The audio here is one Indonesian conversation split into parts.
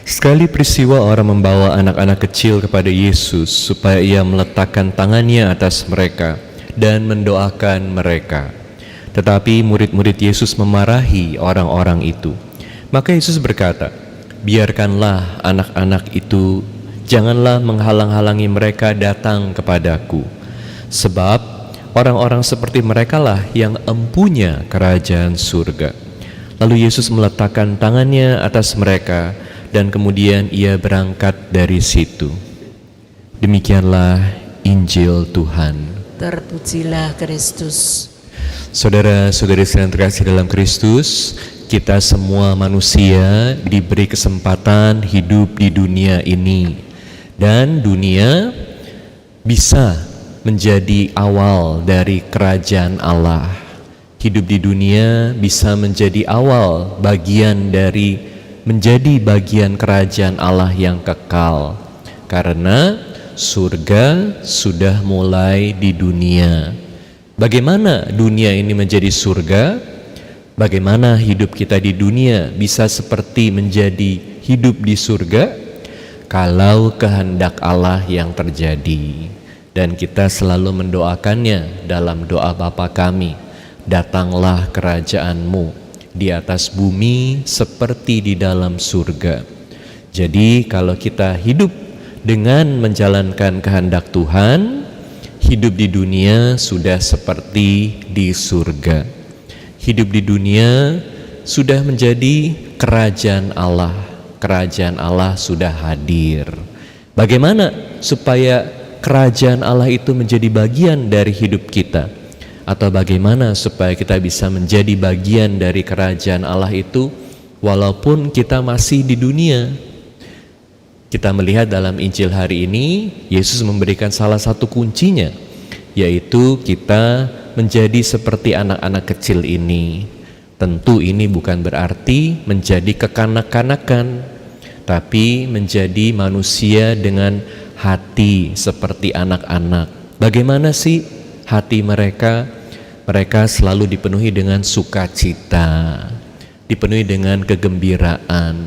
Sekali peristiwa orang membawa anak-anak kecil kepada Yesus supaya ia meletakkan tangannya atas mereka dan mendoakan mereka. Tetapi murid-murid Yesus memarahi orang-orang itu. Maka Yesus berkata, "Biarkanlah anak-anak itu, janganlah menghalang-halangi mereka datang kepadaku. Sebab orang-orang seperti merekalah yang empunya kerajaan surga." Lalu Yesus meletakkan tangannya atas mereka dan kemudian ia berangkat dari situ. Demikianlah Injil Tuhan. Terpujilah Kristus. Saudara-saudari sekalian terkasih dalam Kristus, kita semua manusia diberi kesempatan hidup di dunia ini. Dan dunia bisa menjadi awal dari kerajaan Allah. Hidup di dunia bisa menjadi awal bagian dari menjadi bagian kerajaan Allah yang kekal, karena surga sudah mulai di dunia. Bagaimana dunia ini menjadi surga? Bagaimana hidup kita di dunia bisa seperti menjadi hidup di surga? Kalau kehendak Allah yang terjadi, dan kita selalu mendoakannya dalam doa Bapa kami, datanglah kerajaan-Mu di atas bumi seperti di dalam surga. Jadi kalau kita hidup dengan menjalankan kehendak Tuhan, hidup di dunia sudah seperti di surga. Hidup di dunia sudah menjadi kerajaan Allah. Kerajaan Allah sudah hadir. Bagaimana supaya kerajaan Allah itu menjadi bagian dari hidup kita? Atau bagaimana supaya kita bisa menjadi bagian dari kerajaan Allah itu walaupun kita masih di dunia? Kita melihat dalam Injil hari ini, Yesus memberikan salah satu kuncinya, yaitu kita menjadi seperti anak-anak kecil ini. Tentu ini bukan berarti menjadi kekanak-kanakan, tapi menjadi manusia dengan hati seperti anak-anak. Bagaimana sih hati mereka? Mereka selalu dipenuhi dengan sukacita, dipenuhi dengan kegembiraan.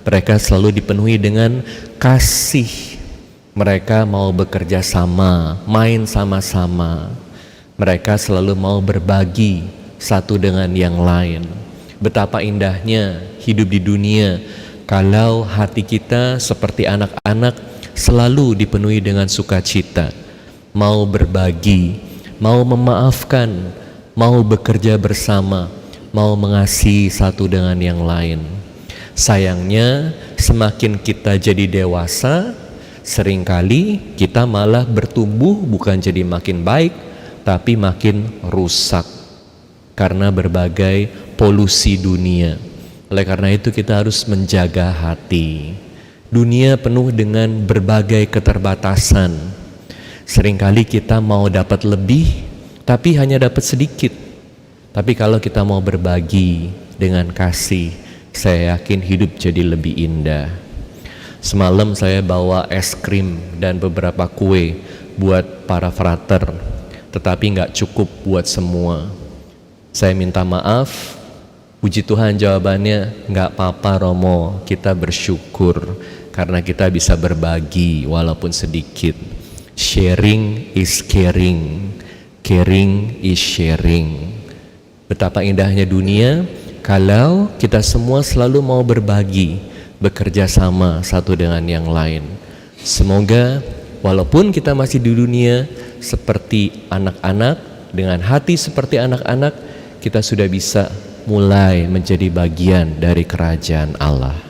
Mereka selalu dipenuhi dengan kasih. Mereka mau bekerja sama, main sama-sama. Mereka selalu mau berbagi satu dengan yang lain. Betapa indahnya hidup di dunia kalau hati kita seperti anak-anak selalu dipenuhi dengan sukacita, mau berbagi, mau memaafkan, mau bekerja bersama, mau mengasihi satu dengan yang lain. Sayangnya semakin kita jadi dewasa, seringkali kita malah bertumbuh bukan jadi makin baik, tapi makin rusak karena berbagai polusi dunia. Oleh karena itu kita harus menjaga hati. Dunia penuh dengan berbagai keterbatasan. Seringkali kita mau dapat lebih, tapi hanya dapat sedikit. Tapi kalau kita mau berbagi dengan kasih, saya yakin hidup jadi lebih indah. Semalam saya bawa es krim dan beberapa kue buat para frater, tetapi nggak cukup buat semua. Saya minta maaf, puji Tuhan jawabannya, nggak apa-apa Romo, kita bersyukur karena kita bisa berbagi walaupun sedikit. Sharing is caring, caring is sharing. Betapa indahnya dunia kalau kita semua selalu mau berbagi, bekerja sama satu dengan yang lain. Semoga walaupun kita masih di dunia seperti anak-anak, dengan hati seperti anak-anak, kita sudah bisa mulai menjadi bagian dari kerajaan Allah.